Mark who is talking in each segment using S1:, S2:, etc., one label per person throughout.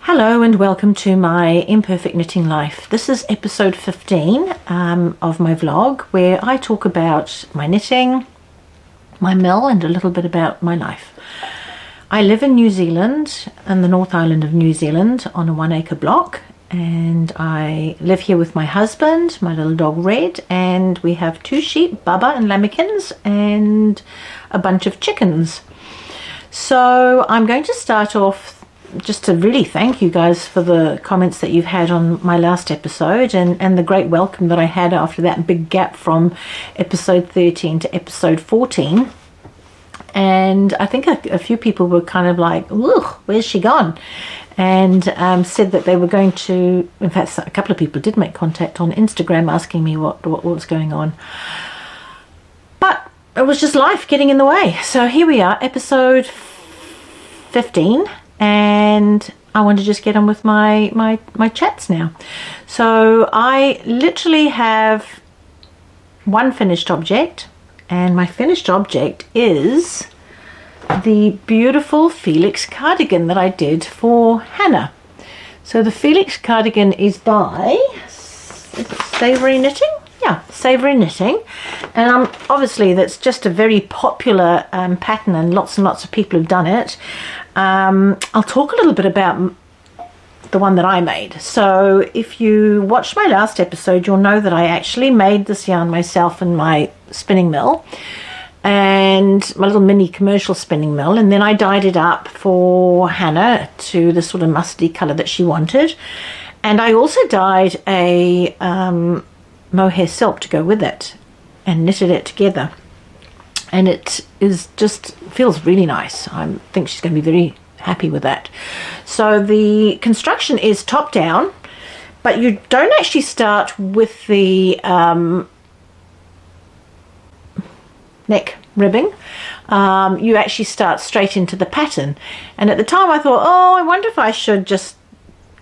S1: Hello and welcome to my Imperfect Knitting Life. This is episode 15 of my vlog, where I talk about my knitting, my mill, and a little bit about my life. I live in New Zealand, in the North Island of New Zealand, on a 1 acre block, and I live here with my husband, my little dog Red, and we have 2 sheep, Bubba and Lammikins, and a bunch of chickens. So I'm going to start off just to really thank you guys for the comments that you've had on my last episode, and the great welcome that I had after that big gap from episode 13 to episode 14. And I think a few people were kind of like, "Ugh, where's she gone?" And said that they were going to, in fact a couple of people did make contact on Instagram asking me what was going on, but it was just life getting in the way. So here we are, episode 15, and I want to just get on with my chats now. So I literally have one finished object, and my finished object is the beautiful Felix cardigan that I did for Hannah. So the Felix cardigan is by, is it Savory Knitting? Yeah, Savory Knitting, and obviously that's just a very popular pattern, and lots of people have done it. I'll talk a little bit about the one that I made. So if you watched my last episode, you'll know that I actually made this yarn myself in my spinning mill, and my little mini commercial spinning mill, and then I dyed it up for Hannah to the sort of mustardy colour that she wanted, and I also dyed a mohair silk to go with it and knitted it together, and it is just feels really nice. I think she's going to be very happy with that. So the construction is top down, but you don't actually start with the neck ribbing. You actually start straight into the pattern, and at the time I thought, oh, I wonder if I should just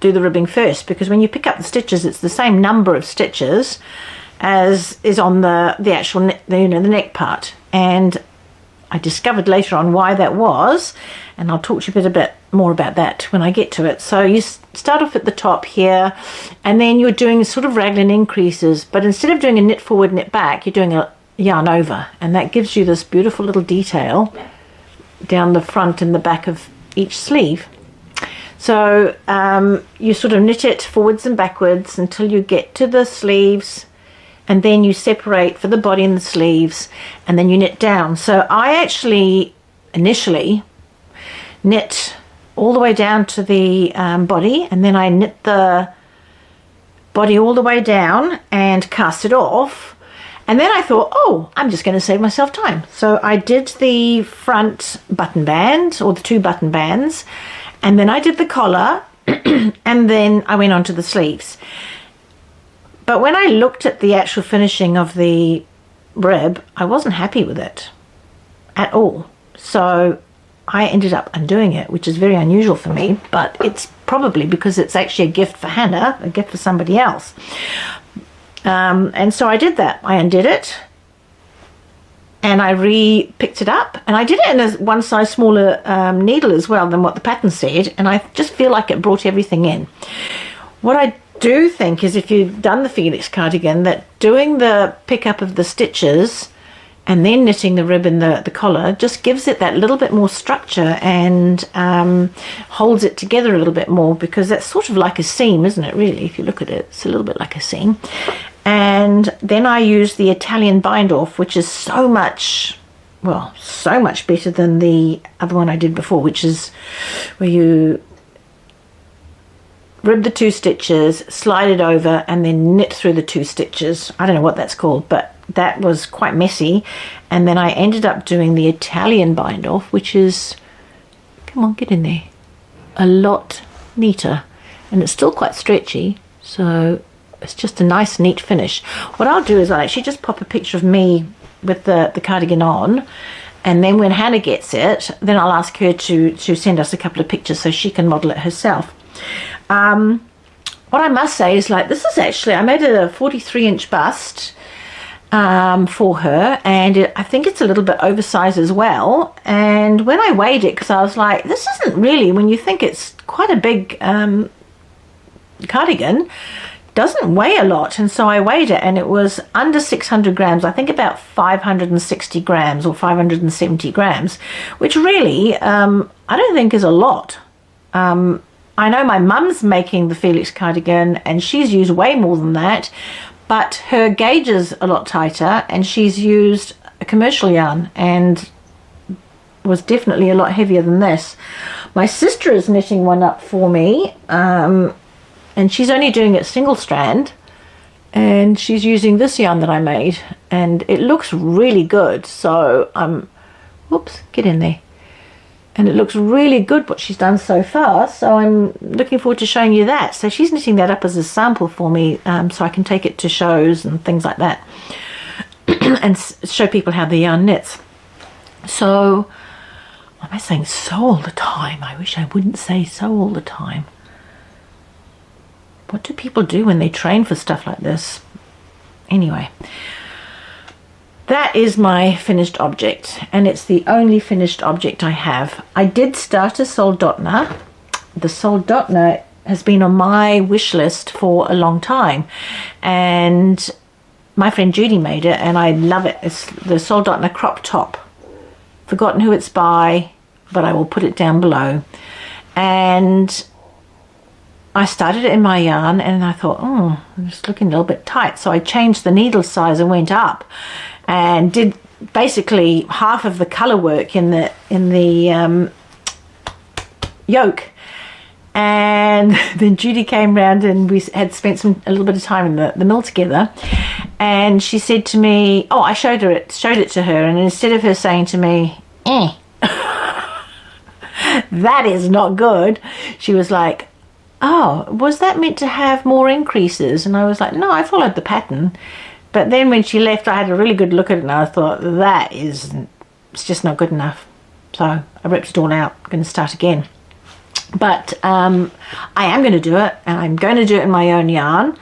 S1: do the ribbing first, because when you pick up the stitches it's the same number of stitches as is on the actual the neck part, and I discovered later on why that was, and I'll talk to you a bit more about that when I get to it. So you start off at the top here, and then you're doing sort of raglan increases, but instead of doing a knit forward knit back, you're doing a yarn over, and that gives you this beautiful little detail down the front and the back of each sleeve. So you sort of knit it forwards and backwards until you get to the sleeves, and then you separate for the body and the sleeves, and then you knit down. So I actually initially knit all the way down to the body, and then I knit the body all the way down and cast it off, and then I thought, oh, I'm just going to save myself time. So I did the front button band, or the 2 button bands, and then I did the collar, and then I went on to the sleeves. But when I looked at the actual finishing of the rib, I wasn't happy with it at all. So I ended up undoing it, which is very unusual for me, but it's probably because it's actually a gift for Hannah, a gift for somebody else. And so I did that. I undid it, and I re-picked it up, and I did it in a 1 size smaller needle as well than what the pattern said, and I just feel like it brought everything in. What I do think is, if you've done the Felix cardigan, that doing the pickup of the stitches and then knitting the rib and the collar just gives it that little bit more structure, and holds it together a little bit more, because that's sort of like a seam, isn't it, really? If you look at it, it's a little bit like a seam. And then I use the Italian bind off, which is so much, well, so much better than the other one I did before, which is where you rib the 2 stitches, slide it over, and then knit through the 2 stitches. I don't know what that's called, but that was quite messy. And then I ended up doing the Italian bind off, which is, come on, get in there, a lot neater, and it's still quite stretchy, so it's just a nice neat finish. What I'll do is I'll actually just pop a picture of me with the cardigan on, and then when Hannah gets it, then I'll ask her to send us a couple of pictures so she can model it herself. What I must say is, like, this is actually, I made a 43-inch bust for her, and I think it's a little bit oversized as well. And when I weighed it, because I was like, this isn't really, when you think it's quite a big cardigan, doesn't weigh a lot, and so I weighed it and it was under 600 grams, I think about 560 grams or 570 grams, which really I don't think is a lot. I know my mum's making the Felix cardigan and she's used way more than that, but her gauge is a lot tighter and she's used a commercial yarn and was definitely a lot heavier than this. My sister is knitting one up for me, and she's only doing it single strand, and she's using this yarn that I made, and it looks really good. So whoops, get in there. And it looks really good what she's done so far, so I'm looking forward to showing you that. So she's knitting that up as a sample for me, so I can take it to shows and things like that and show people how the yarn knits. So why am I saying so all the time? I wish I wouldn't say so all the time. What do people do when they train for stuff like this? Anyway, that is my finished object, and it's the only finished object I have. I did start a Soldotna. The Soldotna has been on my wish list for a long time, and my friend Judy made it, and I love it. It's the Soldotna crop top. Forgotten who it's by, but I will put it down below. And I started it in my yarn and I thought, oh, it's looking a little bit tight. So I changed the needle size and went up and did basically half of the color work in the yoke. And then Judy came round and we had spent a little bit of time in the mill together, and she said to me, oh, I showed it to her, and instead of her saying to me, that is not good, she was like, oh, was that meant to have more increases? And I was like, no, I followed the pattern. But then when she left, I had a really good look at it and I thought, it's just not good enough. So I ripped it all out, going to start again. But I am going to do it, and I'm going to do it in my own yarn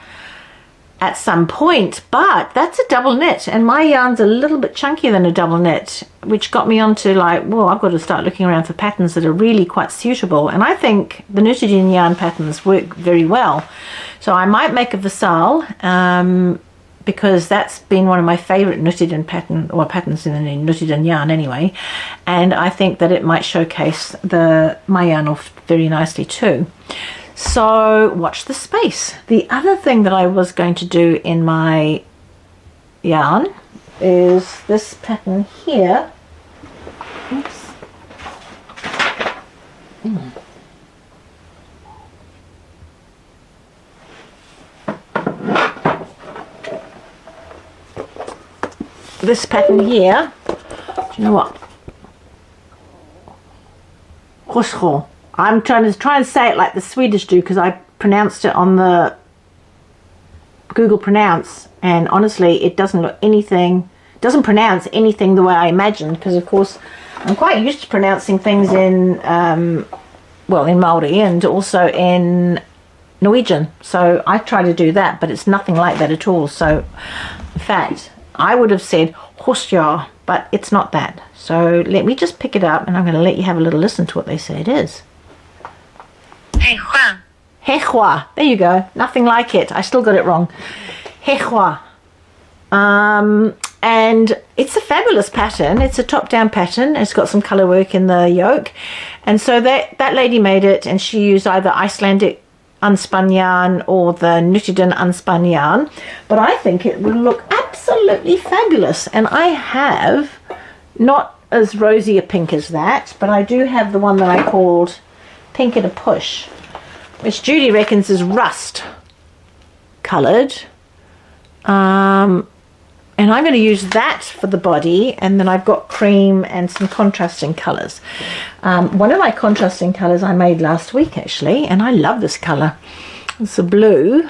S1: at some point, but that's a double knit, and my yarn's a little bit chunkier than a double knit, which got me onto like, well, I've got to start looking around for patterns that are really quite suitable, and I think the knitted in yarn patterns work very well. So I might make a Vassal, because that's been one of my favorite knitted in pattern, or patterns in the knitted in yarn anyway, and I think that it might showcase my yarn off very nicely too. So watch the space. The other thing that I was going to do in my yarn is this pattern here. Oops. This pattern here, do you know what? HÄSSJA. I'm trying to say it like the Swedish do, because I pronounced it on the Google Pronounce, and honestly it doesn't pronounce anything the way I imagined, because of course I'm quite used to pronouncing things in well, in Māori and also in Norwegian, so I try to do that, but it's nothing like that at all. So in fact I would have said HÄSSJA, but it's not that. So let me just pick it up and I'm going to let you have a little listen to what they say it is.
S2: HÄSSJA.
S1: HÄSSJA. There you go. Nothing like it. I still got it wrong. HÄSSJA. And it's a fabulous pattern. It's a top-down pattern. It's got some colour work in the yoke. And so that lady made it, and she used either Icelandic unspun yarn or the knitted and unspun yarn. But I think it would look absolutely fabulous. And I have not as rosy a pink as that, but I do have the one that I called Pink at a Push, which Judy reckons is rust coloured. And I'm going to use that for the body, and then I've got cream and some contrasting colours. One of my contrasting colours I made last week actually, and I love this colour. It's a blue,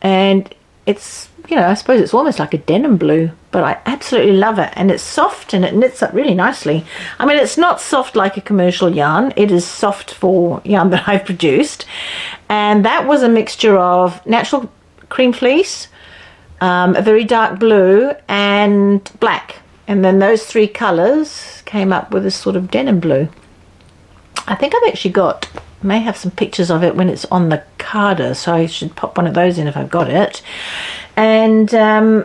S1: and it's, you know, I suppose it's almost like a denim blue, but I absolutely love it, and it's soft and it knits up really nicely. I mean, it's not soft like a commercial yarn, it is soft for yarn that I've produced, and that was a mixture of natural cream fleece, a very dark blue and black, and then those three colours came up with this sort of denim blue. I think I've actually got may have some pictures of it when it's on the carder, so I should pop one of those in if I've got it. And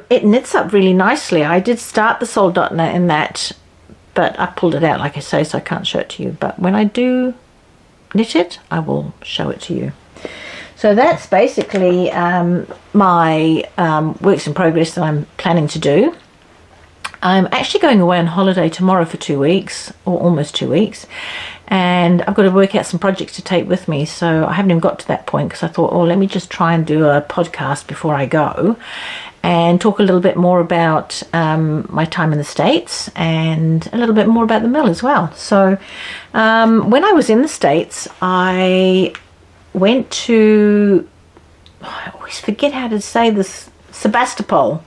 S1: it knits up really nicely. I did start the Soldotna in that, but I pulled it out, like I say, so I can't show it to you. But when I do knit it, I will show it to you. So that's basically my works in progress that I'm planning to do. I'm actually going away on holiday tomorrow for 2 weeks, or almost 2 weeks, and I've got to work out some projects to take with me, so I haven't even got to that point because I thought, oh, let me just try and do a podcast before I go and talk a little bit more about my time in the States and a little bit more about the mill as well. So when I was in the States, I went to, I always forget how to say this, Sebastopol,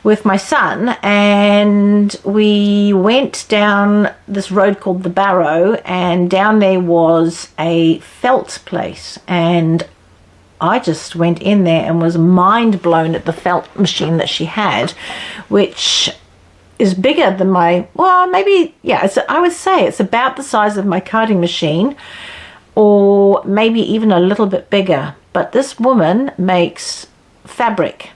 S1: with my son, and we went down this road called the Barrow, and down there was a felt place, and I just went in there and was mind blown at the felt machine that she had, which is bigger than my, well, maybe, yeah, I would say it's about the size of my carding machine, or maybe even a little bit bigger. But this woman makes fabric.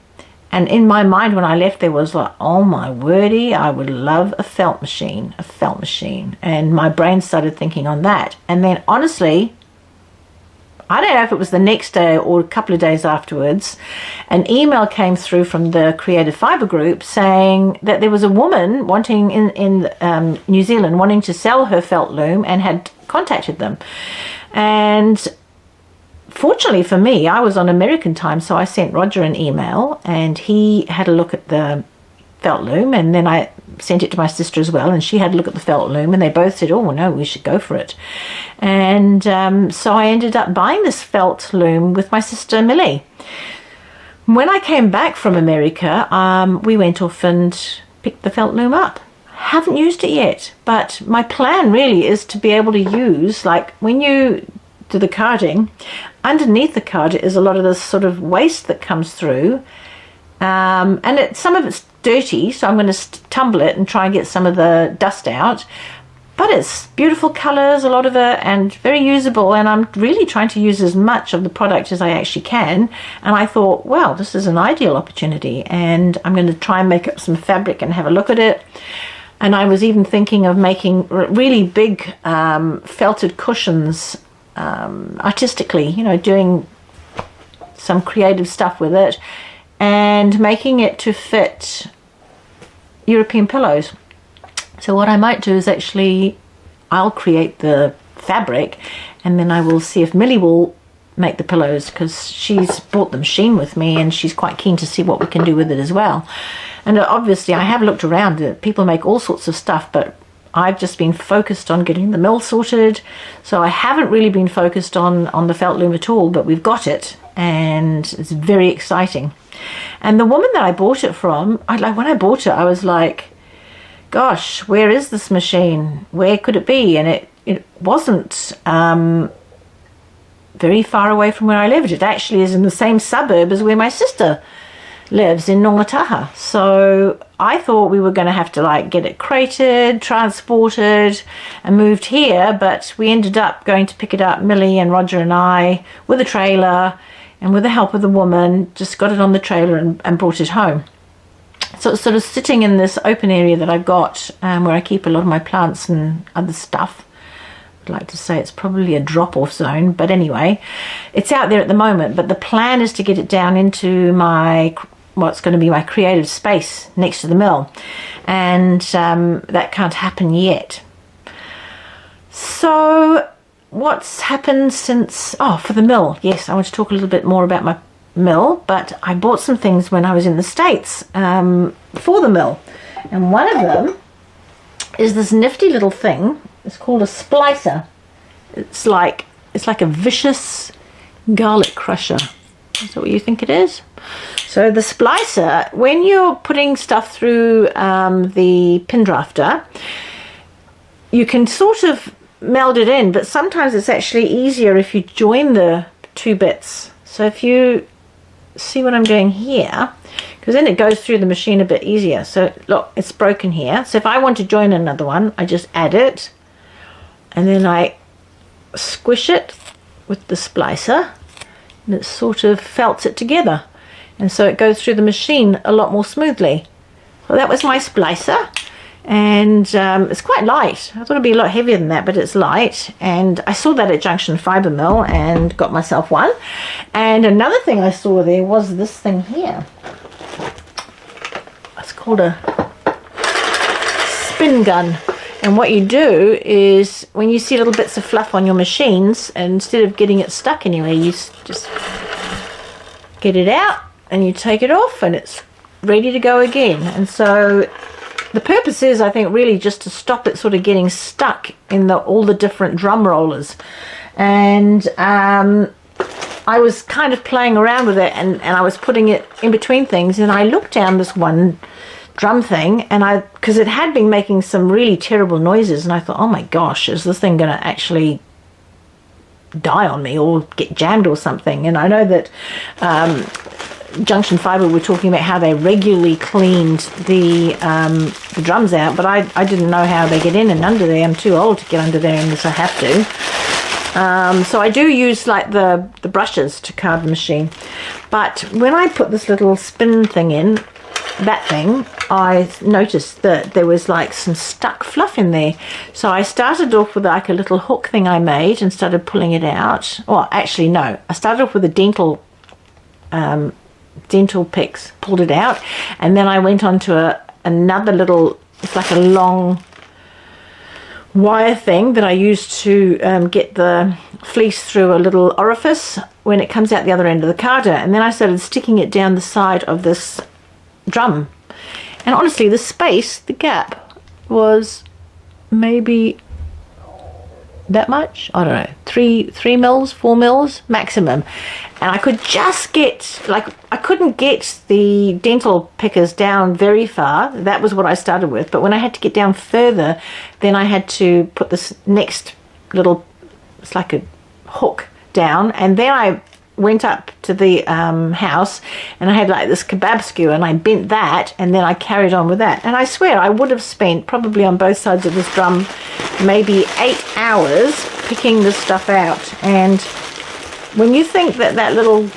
S1: And in my mind when I left there was like, oh my wordy, I would love a felt machine, a felt machine. And my brain started thinking on that. And then honestly, I don't know if it was the next day or a couple of days afterwards, an email came through from the Creative Fibre group saying that there was a woman wanting in New Zealand wanting to sell her felt loom and had contacted them. And fortunately for me, I was on American time, so I sent Roger an email and he had a look at the felt loom, and then I sent it to my sister as well, and she had a look at the felt loom, and they both said, oh no, we should go for it. And so I ended up buying this felt loom with my sister Millie. When I came back from America, we went off and picked the felt loom up. Haven't used it yet, but my plan really is to be able to use, like when you do the carding, underneath the card is a lot of this sort of waste that comes through, and some of it's dirty, so I'm going to tumble it and try and get some of the dust out, but it's beautiful colors, a lot of it, and very usable, and I'm really trying to use as much of the product as I actually can. And I thought, well, this is an ideal opportunity, and I'm going to try and make up some fabric and have a look at it. And I was even thinking of making really big felted cushions artistically, you know, doing some creative stuff with it and making it to fit European pillows. So what I might do is actually, I'll create the fabric and then I will see if Millie will make the pillows, because she's bought the machine with me and she's quite keen to see what we can do with it as well. And obviously I have looked around, people make all sorts of stuff, but I've just been focused on getting the mill sorted, so I haven't really been focused on the felt loom at all, but we've got it and it's very exciting. And the woman that I bought it from, when I bought it, I was like, gosh, where is this machine? Where could it be? And it wasn't very far away from where I lived. It actually is in the same suburb as where my sister lives, in Nongataha. So I thought we were going to have to like get it crated, transported and moved here, but we ended up going to pick it up, Millie and Roger and I, with a trailer, and with the help of the woman just got it on the trailer and brought it home. So it's sort of sitting in this open area that I've got, where I keep a lot of my plants and other stuff. I'd like to say it's probably a drop-off zone, but anyway, it's out there at the moment. But the plan is to get it down into what's going to be my creative space next to the mill, and that can't happen yet. So what's happened since, for the mill, yes, I want to talk a little bit more about my mill, but I bought some things when I was in the States for the mill, and one of them is this nifty little thing. It's called a splicer. It's like a vicious garlic crusher. Is that what you think it is? So the splicer, when you're putting stuff through the pin drafter, you can sort of meld it in, but sometimes it's actually easier if you join the two bits. So if you see what I'm doing here, because then it goes through the machine a bit easier. So look, it's broken here. So if I want to join another one, I just add it, and then I squish it with the splicer, and it sort of felts it together, and so it goes through the machine a lot more smoothly. Well, that was my splicer, and it's quite light. I thought it'd be a lot heavier than that, but it's light, and I saw that at Junction Fibre Mill and got myself one. And another thing I saw there was this thing here. It's called a spin gun, and what you do is when you see little bits of fluff on your machines, and instead of getting it stuck anywhere, you just get it out and you take it off and it's ready to go again. And so the purpose is, I think, really just to stop it sort of getting stuck in all the different drum rollers. And I was kind of playing around with it, and I was putting it in between things, and I looked down this one drum thing, and because it had been making some really terrible noises, and I thought, oh my gosh, is this thing going to actually die on me or get jammed or something? And I know that Junction Fibre were talking about how they regularly cleaned the drums out, but I didn't know how they get in and under there. I'm too old to get under there unless I have to. So I do use like the brushes to card the machine. But when I put this little spin thing in, that thing, I noticed that there was like some stuck fluff in there. So I started off with like a little hook thing I made and started pulling it out. Well, actually no, I started off with a dental picks, pulled it out, and then I went on to another little, it's like a long wire thing that I used to get the fleece through a little orifice when it comes out the other end of the carder, and then I started sticking it down the side of this drum, and honestly the space, the gap was maybe that much, I don't know, 3 mils, 4 mils maximum, and I could just get, like, I couldn't get the dental pickers down very far. That was what I started with, but when I had to get down further, then I had to put this next little, it's like a hook down, and then I went up to the house, and I had like this kebab skewer, and I bent that, and then I carried on with that. And I swear I would have spent probably on both sides of this drum maybe 8 hours picking this stuff out. And when you think that that little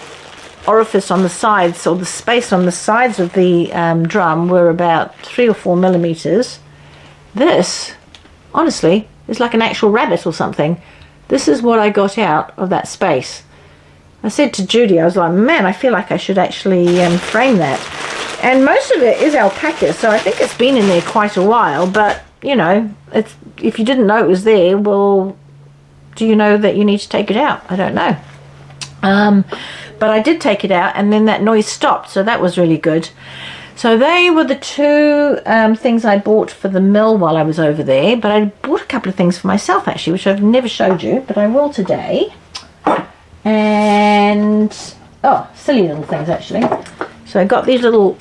S1: orifice on the sides, or the space on the sides of the drum, were about 3 or 4 millimeters, this honestly is like an actual rabbit or something. This is what I got out of that space. I said to Judy, I was like, man, I feel like I should actually frame that. And most of it is alpaca, so I think it's been in there quite a while, but, you know, it's, if you didn't know it was there, well, do you know that you need to take it out? I don't know. But I did take it out, and then that noise stopped, so that was really good. So they were the two things I bought for the mill while I was over there, but I bought a couple of things for myself, actually, which I've never showed you, but I will today. And oh, silly little things actually. So I got these little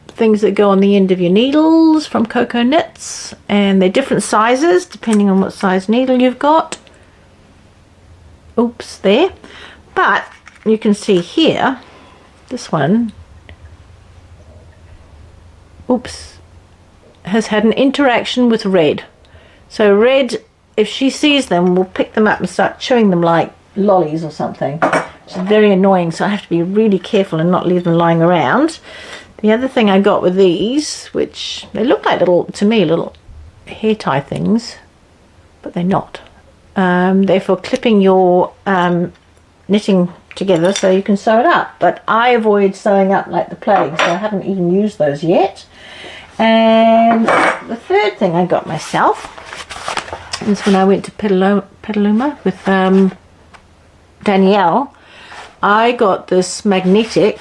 S1: things that go on the end of your needles from Cocoa Knits, and they're different sizes depending on what size needle you've got. Oops, there. But you can see here, this one, oops, has had an interaction with red. So red, if she sees them, will pick them up and start chewing them like lollies or something, which is very annoying, so I have to be really careful and not leave them lying around. The other thing I got with these, which they look like little, to me, little hair tie things, but they're not. They're for clipping your knitting together so you can sew it up, but I avoid sewing up like the plague, so I haven't even used those yet. And the third thing I got myself is when I went to Petaluma with Danielle, I got this magnetic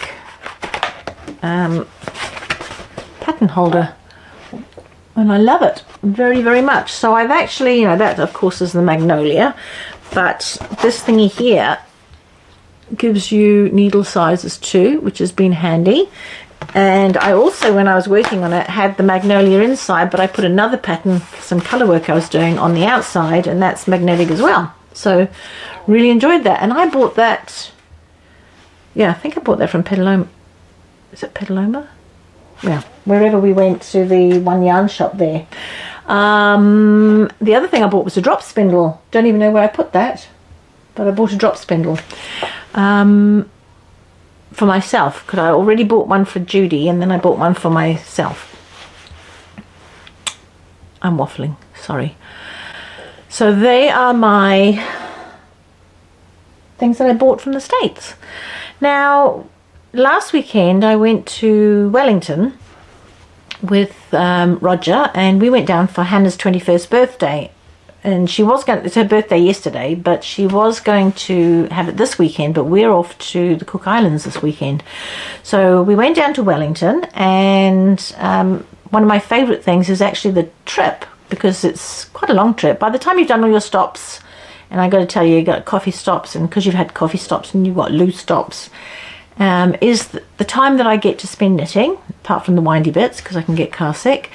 S1: pattern holder, and I love it very, very much. So I've actually, you know, that of course is the magnolia, but this thingy here gives you needle sizes too, which has been handy. And I also, when I was working on it, had the magnolia inside, but I put another pattern, some colour work I was doing, on the outside, and that's magnetic as well. So really enjoyed that. And I bought that, yeah, I think I bought that from Petaluma. Is it Petaluma? Yeah, wherever we went to the one yarn shop there. The other thing I bought was a drop spindle. Don't even know where I put that. but I bought a drop spindle for myself, because I already bought one for Judy and then I bought one for myself. I'm waffling, sorry. So they are my things that I bought from the States. Now, last weekend I went to Wellington with Roger, and we went down for Hannah's 21st birthday. And she was going, it's her birthday yesterday, but she was going to have it this weekend, but we're off to the Cook Islands this weekend. So we went down to Wellington, and one of my favourite things is actually the trip, because it's quite a long trip. By the time you've done all your stops, and I got to tell you, you've got coffee stops, and because you've had coffee stops and you've got loo stops, is the time that I get to spend knitting, apart from the windy bits, because I can get car sick,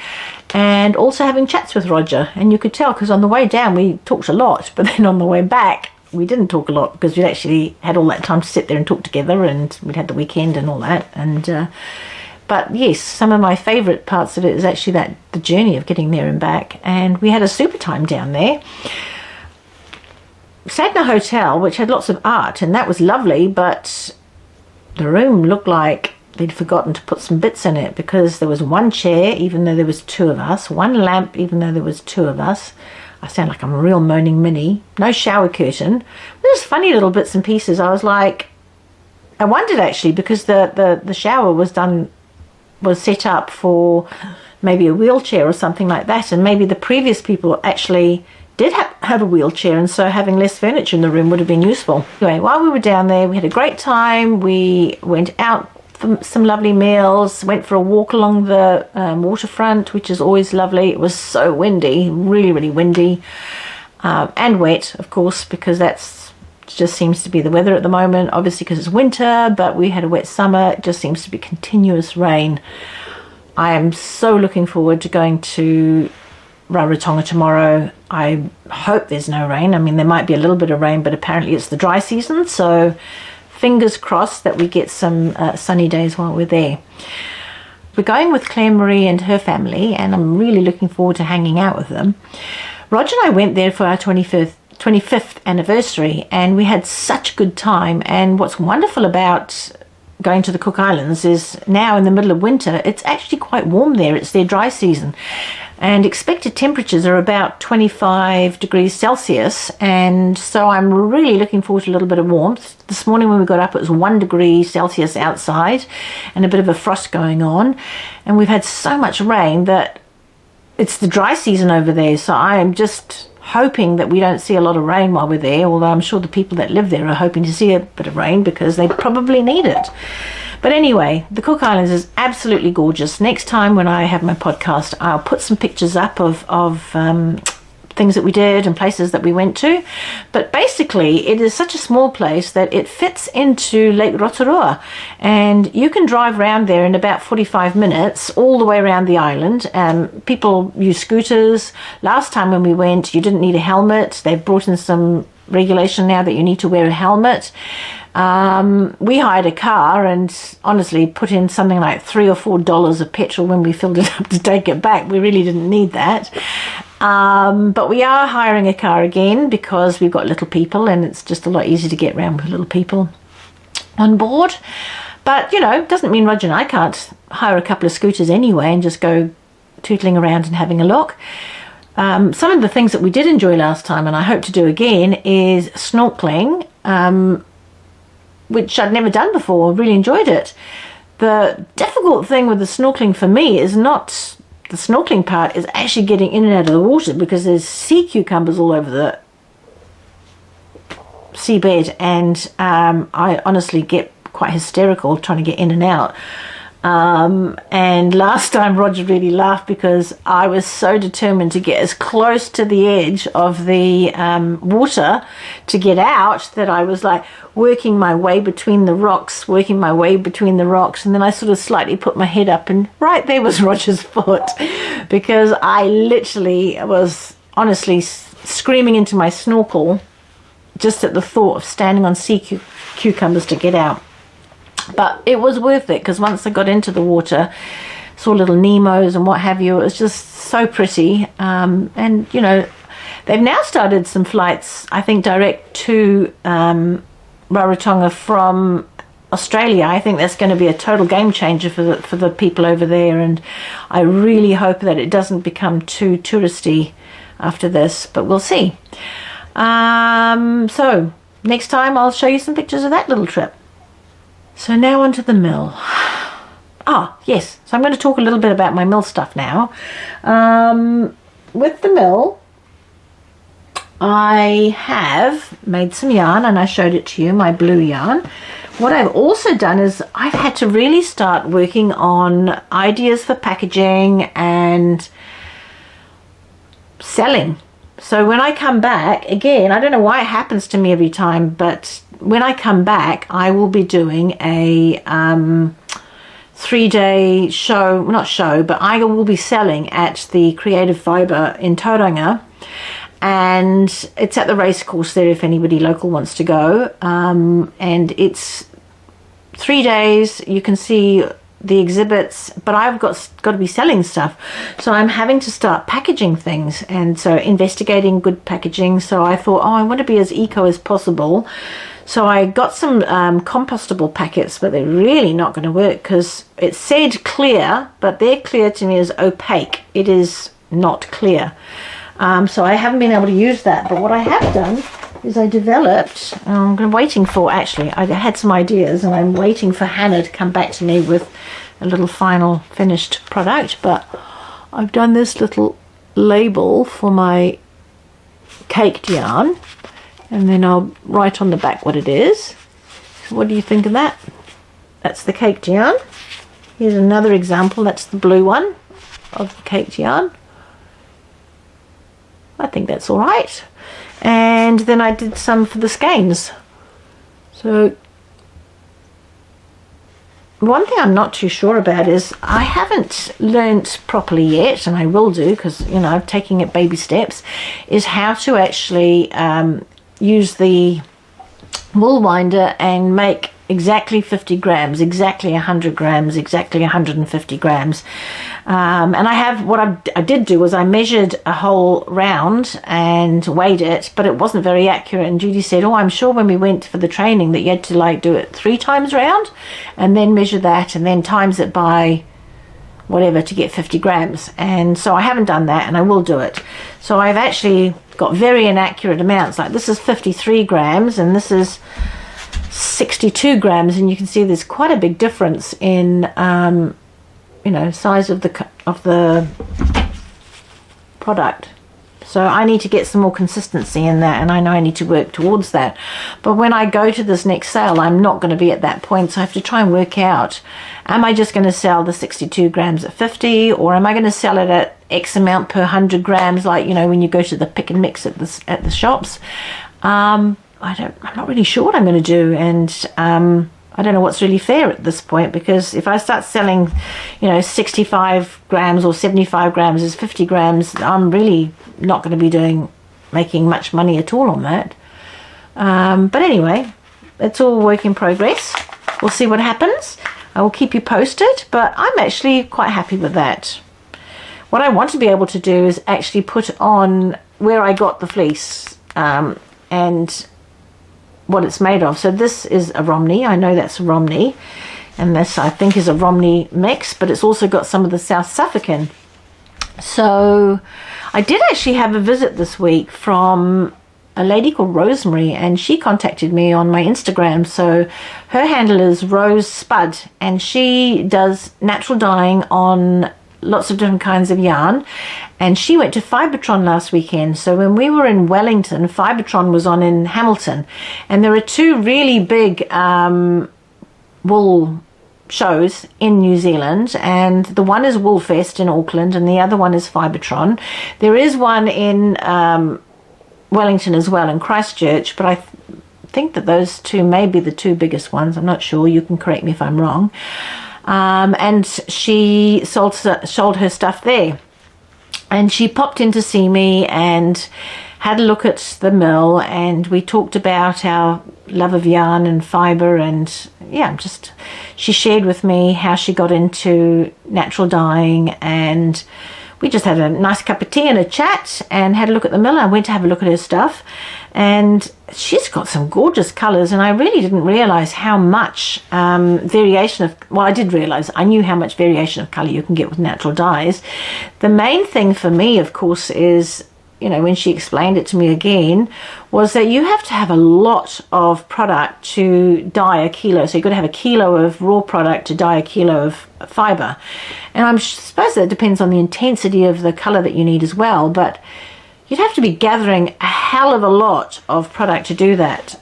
S1: and also having chats with Roger. And you could tell, because on the way down we talked a lot, but then on the way back we didn't talk a lot, because we'd actually had all that time to sit there and talk together, and we'd had the weekend and all that. And but yes, some of my favourite parts of it is actually the journey of getting there and back. And we had a super time down there. Sat in a hotel which had lots of art, and that was lovely, but the room looked like they'd forgotten to put some bits in it, because there was one chair even though there was two of us, one lamp even though there was two of us. I sound like I'm a real moaning Minnie. No shower curtain. There's funny little bits and pieces. I was like, I wondered actually, because the shower was set up for maybe a wheelchair or something like that, and maybe the previous people actually did have a wheelchair, and so having less furniture in the room would have been useful. Anyway, while we were down there, we had a great time. We went out for some lovely meals, went for a walk along the waterfront, which is always lovely. It was so windy, really, really windy, and wet, of course, because that's just seems to be the weather at the moment, obviously because it's winter, but we had a wet summer. It just seems to be continuous rain. I am so looking forward to going to Rarotonga tomorrow. I hope there's no rain. I mean, there might be a little bit of rain, but apparently it's the dry season, so fingers crossed that we get some sunny days while we're there. We're going with Claire Marie and her family, and I'm really looking forward to hanging out with them. Roger and I went there for our 25th anniversary, and we had such a good time. And what's wonderful about going to the Cook Islands is now in the middle of winter, it's actually quite warm there. It's their dry season, and expected temperatures are about 25 degrees Celsius, and so I'm really looking forward to a little bit of warmth. This morning when we got up, it was 1 degree Celsius outside and a bit of a frost going on, and we've had so much rain that it's the dry season over there, so I am just hoping that we don't see a lot of rain while we're there, although I'm sure the people that live there are hoping to see a bit of rain because they probably need it. But anyway, the Cook Islands is absolutely gorgeous. Next time when I have my podcast, I'll put some pictures up of things that we did and places that we went to. But basically, it is such a small place that it fits into Lake Rotorua, and you can drive around there in about 45 minutes all the way around the island. People use scooters. Last time when we went, you didn't need a helmet. They've brought in some regulation now that you need to wear a helmet. We hired a car and honestly put in something like $3 or $4 of petrol when we filled it up to take it back. We really didn't need that. But we are hiring a car again because we've got little people, and it's just a lot easier to get around with little people on board. But, you know, it doesn't mean Roger and I can't hire a couple of scooters anyway and just go tootling around and having a look. Some of the things that we did enjoy last time, and I hope to do again, is snorkeling, which I'd never done before. Really enjoyed it. The difficult thing with the snorkeling for me is not the snorkeling part, is actually getting in and out of the water, because there's sea cucumbers all over the seabed, and I honestly get quite hysterical trying to get in and out. And last time Roger really laughed because I was so determined to get as close to the edge of the water to get out that I was like working my way between the rocks, and then I sort of slightly put my head up, and right there was Roger's foot, because I literally was honestly screaming into my snorkel just at the thought of standing on sea cucumbers to get out. But it was worth it, because once I got into the water, saw little Nemos and what have you, it was just so pretty. And, you know, They've now started some flights, I think, direct to Rarotonga from Australia. I think that's going to be a total game changer for the people over there, and I really hope that it doesn't become too touristy after this, but we'll see. So next time I'll show you some pictures of that little trip. So now onto the mill. Ah, yes, so I'm going to talk a little bit about my mill stuff now. With the mill, I have made some yarn, and I showed it to you, my blue yarn. What I've also done is I've had to really start working on ideas for packaging and selling. So when I come back, again, I don't know why it happens to me every time, but when I come back, I will be doing a 3-day show, well, not show, but I will be selling at the Creative Fibre in Tauranga. And it's at the race course there if anybody local wants to go, and it's 3 days. You can see the exhibits, but I've got to be selling stuff, so I'm having to start packaging things, and so investigating good packaging. So I thought, oh, I want to be as eco as possible, so I got some compostable packets, but they're really not going to work because it said clear, but their clear to me is opaque. It is not clear. So I haven't been able to use that, but what I have done is I developed, I'm waiting for, actually, I had some ideas, and I'm waiting for Hannah to come back to me with a little final finished product, but I've done this little label for my caked yarn, and then I'll write on the back what it is. So what do you think of that? That's the caked yarn. Here's another example, that's the blue one of the caked yarn. I think that's all right. And then I did some for the skeins. So one thing I'm not too sure about is I haven't learnt properly yet, and I will do because, you know, I'm taking it baby steps, is how to actually use the wool winder and make exactly 50 grams, exactly 100 grams, exactly 150 grams. And I have, what I did do was I measured a whole round and weighed it, but it wasn't very accurate. And Judy said, oh, I'm sure when we went for the training that you had to like do it 3 times round and then measure that and then times it by whatever to get 50 grams. And so I haven't done that, and I will do it. So I've actually got very inaccurate amounts. Like this is 53 grams and this is 62 grams, and you can see there's quite a big difference in you know, size of the product. So I need to get some more consistency in that, and I know I need to work towards that. But when I go to this next sale, I'm not going to be at that point, so I have to try and work out, am I just going to sell the 62 grams at 50, or am I going to sell it at X amount per 100 grams, like, you know, when you go to the pick and mix at the shops? I'm not really sure what I'm going to do, and I don't know what's really fair at this point, because if I start selling, you know, 65 grams or 75 grams as 50 grams, I'm really not going to be making much money at all on that. But anyway, it's all work in progress. We'll see what happens. I will keep you posted, but I'm actually quite happy with that. What I want to be able to do is actually put on where I got the fleece and what it's made of. So this is a Romney. I know that's a Romney, and this I think is a Romney mix, but it's also got some of the South Suffolk. So I did actually have a visit this week from a lady called Rosemary, and she contacted me on my Instagram. So her handle is Rose Spud, and she does natural dyeing on lots of different kinds of yarn, and she went to Fibretron last weekend. So when we were in Wellington, Fibretron was on in Hamilton, and there are 2 really big wool shows in New Zealand, and the one is Woolfest in Auckland and the other one is Fibretron. There is one in Wellington as well, in Christchurch, but I think that those 2 may be the 2 biggest ones. I'm not sure, you can correct me if I'm wrong. And she sold her stuff there, and she popped in to see me and had a look at the mill, and we talked about our love of yarn and fibre, and yeah, just she shared with me how she got into natural dyeing, and we just had a nice cup of tea and a chat and had a look at the mill. I went to have a look at her stuff, and she's got some gorgeous colours, and I really didn't realise how much variation of, well, I did realise, I knew how much variation of colour you can get with natural dyes. The main thing for me, of course, is, you know, when she explained it to me again, was that you have to have a lot of product to dye a kilo. So you've got to have a kilo of raw product to dye a kilo of fibre. And I suppose that depends on the intensity of the colour that you need as well. But you'd have to be gathering a hell of a lot of product to do that.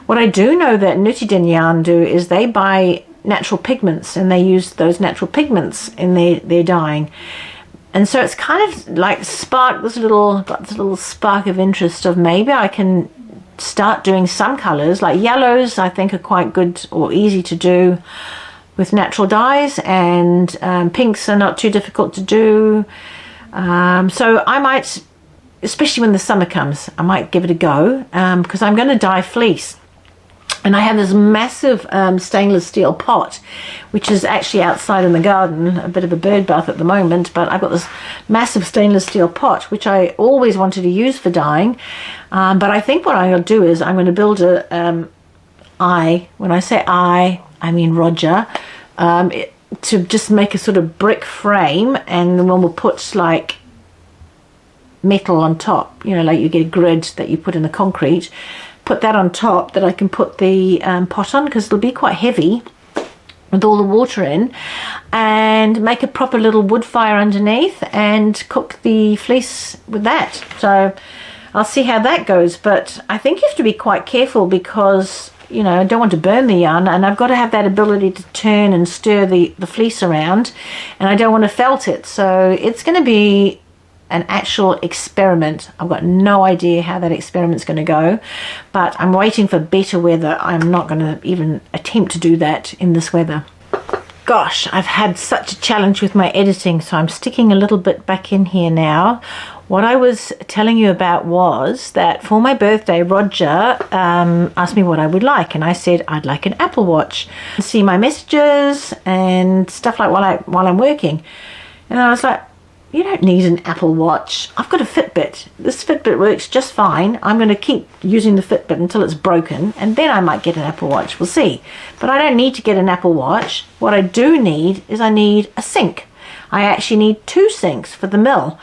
S1: What I do know that Knitted Yarn do is they buy natural pigments, and they use those natural pigments in their dyeing. And so it's kind of like got this little spark of interest of maybe I can start doing some colours, like yellows I think are quite good or easy to do with natural dyes, and pinks are not too difficult to do. So I might, especially when the summer comes, I might give it a go, because I'm going to dye fleece. And I have this massive stainless steel pot, which is actually outside in the garden, a bit of a bird bath at the moment, but I've got this massive stainless steel pot, which I always wanted to use for dyeing. But I think what I'm going to do is I'm going to build a, when I say I mean Roger, to just make a sort of brick frame, and then we'll put like metal on top, you know, like you get a grid that you put in the concrete. Put that on top, that I can put the pot on, because it'll be quite heavy with all the water in, and make a proper little wood fire underneath and cook the fleece with that. So I'll see how that goes, but I think you have to be quite careful, because, you know, I don't want to burn the yarn, and I've got to have that ability to turn and stir the fleece around, and I don't want to felt it. So it's going to be an actual experiment. I've got no idea how that experiment's going to go, but I'm waiting for better weather. I'm not going to even attempt to do that in this weather. Gosh, I've had such a challenge with my editing, so I'm sticking a little bit back in here now. What I was telling you about was that for my birthday, Roger asked me what I would like, and I said I'd like an Apple Watch, see my messages and stuff like while I'm working. And I was like, you don't need an Apple Watch. I've got a Fitbit. This Fitbit works just fine. I'm going to keep using the Fitbit until it's broken, and then I might get an Apple Watch. We'll see. But I don't need to get an Apple Watch. What I do need is I need a sink. I actually need 2 sinks for the mill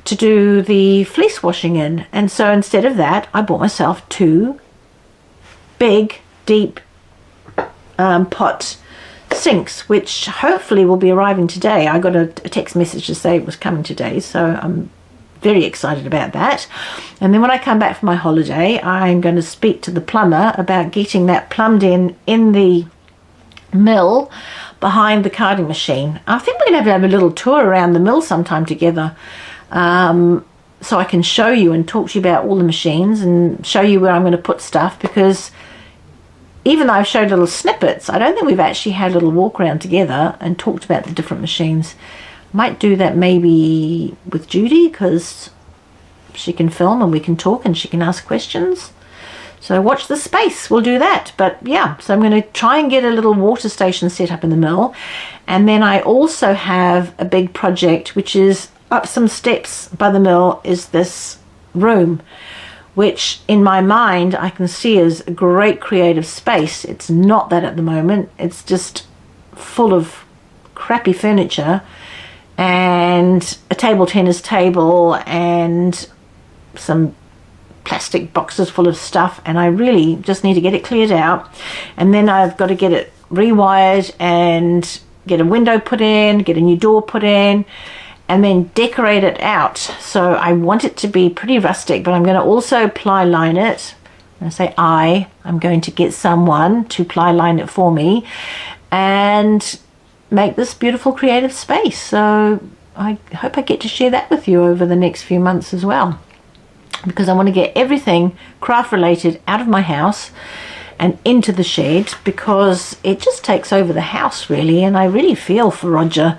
S1: to do the fleece washing in. And so instead of that, I bought myself 2 big, deep pot sinks, which hopefully will be arriving today. I got a text message to say it was coming today, so I'm very excited about that. And then when I come back from my holiday, I'm going to speak to the plumber about getting that plumbed in the mill behind the carding machine. I think we're going to have a little tour around the mill sometime together, so I can show you and talk to you about all the machines and show you where I'm going to put stuff, because even though I've showed little snippets, I don't think we've actually had a little walk around together and talked about the different machines. Might do that maybe with Judy, because she can film and we can talk and she can ask questions. So watch the space, we'll do that. But yeah, so I'm going to try and get a little water station set up in the mill. And then I also have a big project, which is up some steps by the mill, is this room, which in my mind I can see as a great creative space. It's not that at the moment. It's just full of crappy furniture and a table tennis table and some plastic boxes full of stuff, and I really just need to get it cleared out. And then I've got to get it rewired and get a window put in, get a new door put in, and then decorate it out. So I want it to be pretty rustic, but I'm going to also ply line it. When I say I'm going to get someone to ply line it for me and make this beautiful creative space. So I hope I get to share that with you over the next few months as well, because I want to get everything craft related out of my house and into the shed, because it just takes over the house really. And I really feel for Roger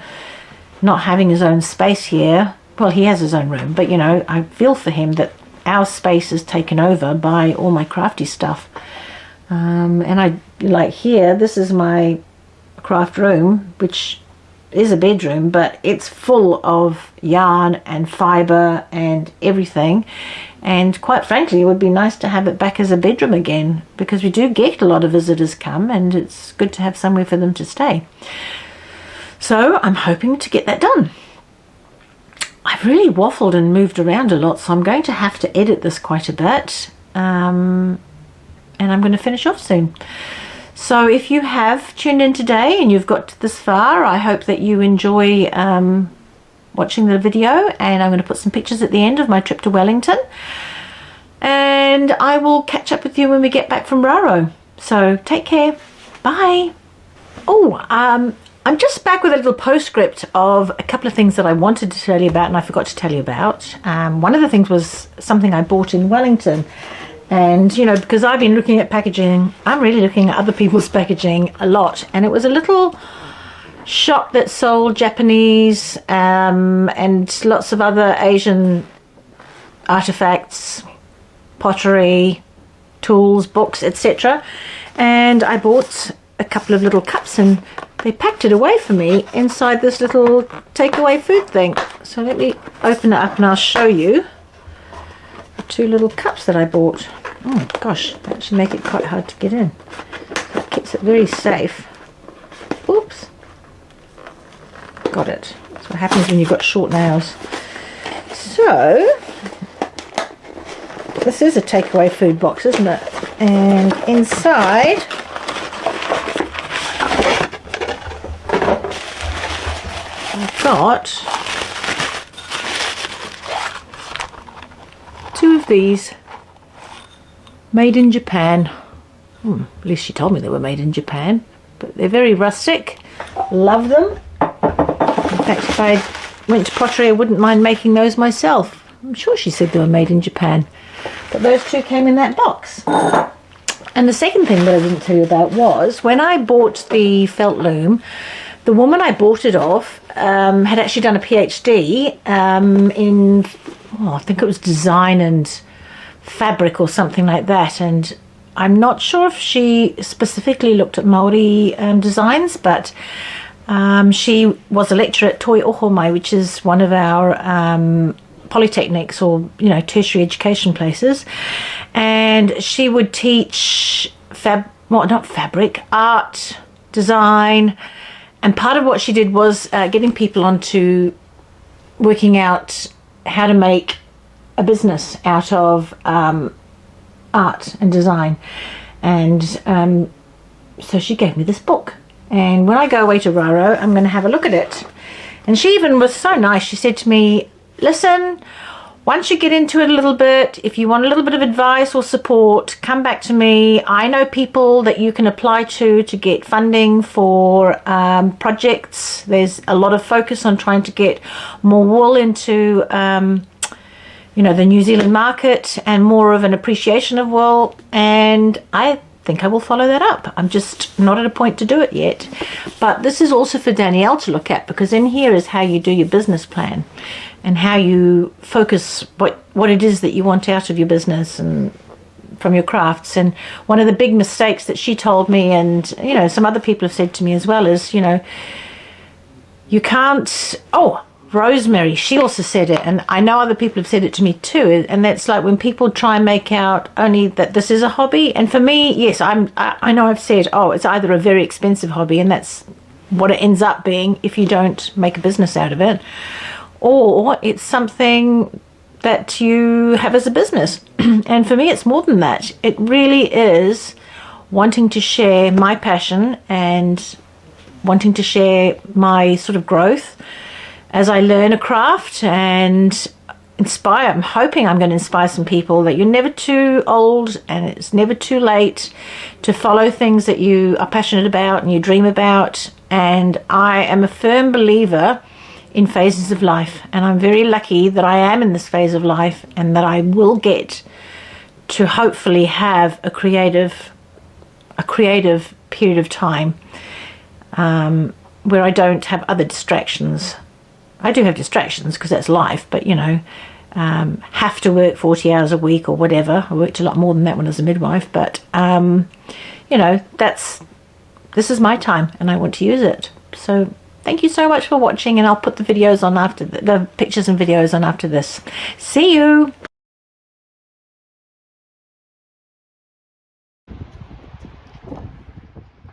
S1: not having his own space here. Well, he has his own room, but you know, I feel for him that our space is taken over by all my crafty stuff. And I like here, this is my craft room, which is a bedroom, but it's full of yarn and fibre and everything. And quite frankly, it would be nice to have it back as a bedroom again, because we do get a lot of visitors come, and it's good to have somewhere for them to stay. So I'm hoping to get that done. I've really waffled and moved around a lot, so I'm going to have to edit this quite a bit, and I'm going to finish off soon. So if you have tuned in today and you've got this far, I hope that you enjoy watching the video, and I'm going to put some pictures at the end of my trip to Wellington, and I will catch up with you when we get back from Raro. So take care. Bye. Oh, I'm just back with a little postscript of a couple of things that I wanted to tell you about and I forgot to tell you about. One of the things was something I bought in Wellington. And, you know, because I've been looking at packaging, I'm really looking at other people's packaging a lot. And it was a little shop that sold Japanese and lots of other Asian artifacts, pottery, tools, books, etc. And I bought a couple of little cups, and they packed it away for me inside this little takeaway food thing. So let me open it up and I'll show you the two little cups that I bought. Oh gosh, they actually make it quite hard to get in. That keeps it very safe. Oops. Got it. That's what happens when you've got short nails. So, this is a takeaway food box, isn't it? And inside, I've got two of these made in Japan. At least she told me they were made in Japan, but they're very rustic. Love them. In fact, if I went to pottery, I wouldn't mind making those myself. I'm sure she said they were made in Japan, but those two came in that box. And the second thing that I didn't tell you about was when I bought the felt loom, the woman I bought it off had actually done a PhD in, I think it was design and fabric or something like that, and I'm not sure if she specifically looked at Maori designs, but she was a lecturer at Toi Ohomai, which is one of our polytechnics or, you know, tertiary education places, and she would teach art, design, and part of what she did was getting people onto working out how to make a business out of art and design. And so she gave me this book, and when I go away to Raro, I'm going to have a look at it. And she even was so nice. She said to me, listen, once you get into it a little bit, if you want a little bit of advice or support, come back to me. I know people that you can apply to get funding for projects. There's a lot of focus on trying to get more wool into you know, the New Zealand market, and more of an appreciation of wool, and I think I will follow that up. I'm just not at a point to do it yet, but this is also for Danielle to look at, because in here is how you do your business plan and how you focus what it is that you want out of your business and from your crafts. And one of the big mistakes that she told me, and you know, some other people have said to me as well, is, you know, you can't, Rosemary, she also said it, and I know other people have said it to me too, and that's like when people try and make out only that this is a hobby. And for me, yes, I know I've said, it's either a very expensive hobby, and that's what it ends up being if you don't make a business out of it, or it's something that you have as a business. And for me, it's more than that. It really is wanting to share my passion and wanting to share my sort of growth as I learn a craft and inspire. I'm hoping I'm going to inspire some people that you're never too old and it's never too late to follow things that you are passionate about and you dream about. And I am a firm believer in phases of life, and I'm very lucky that I am in this phase of life, and that I will get to hopefully have a creative period of time where I don't have other distractions. I do have distractions because that's life, but you know, have to work 40 hours a week or whatever. I worked a lot more than that when I was a midwife, but you know, this is my time and I want to use it. So Thank you so much for watching, and I'll put the videos on after the pictures and videos on after this. See you.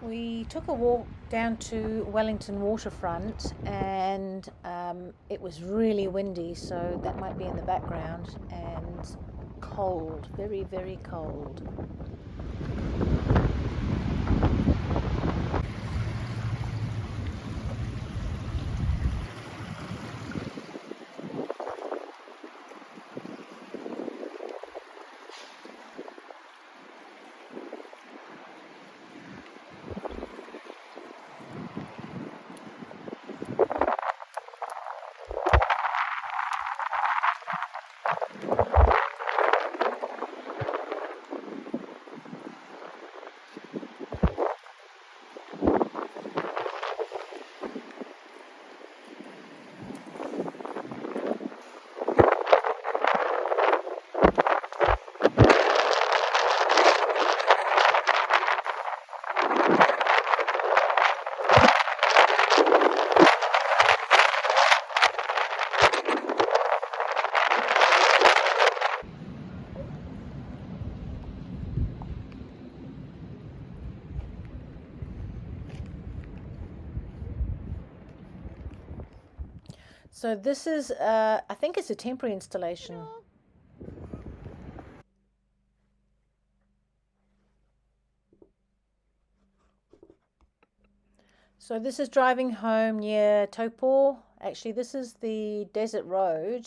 S1: We took a walk down to Wellington waterfront, and it was really windy, so that might be in the background, and cold, very, very cold. So this is, I think it's a temporary installation. So this is driving home near Taupo. Actually, this is the desert road,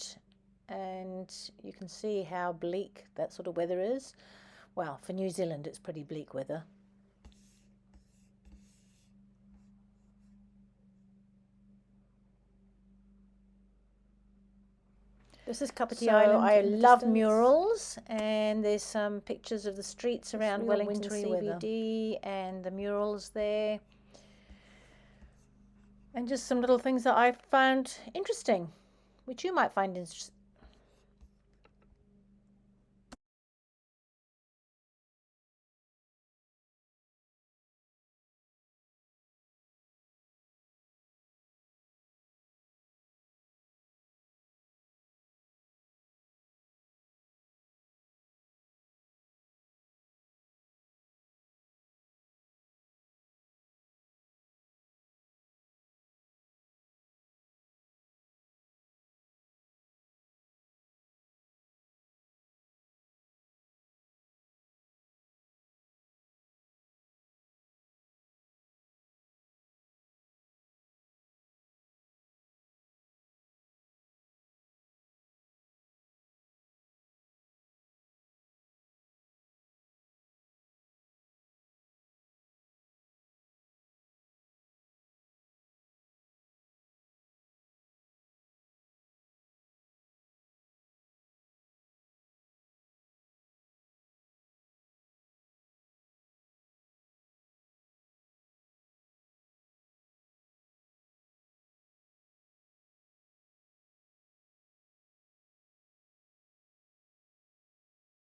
S1: and you can see how bleak that sort of weather is. Well, for New Zealand, it's pretty bleak weather. This is Kapiti Island. I love murals, and there's some pictures of the streets around Wellington CBD and the murals there. And just some little things that I found interesting, which you might find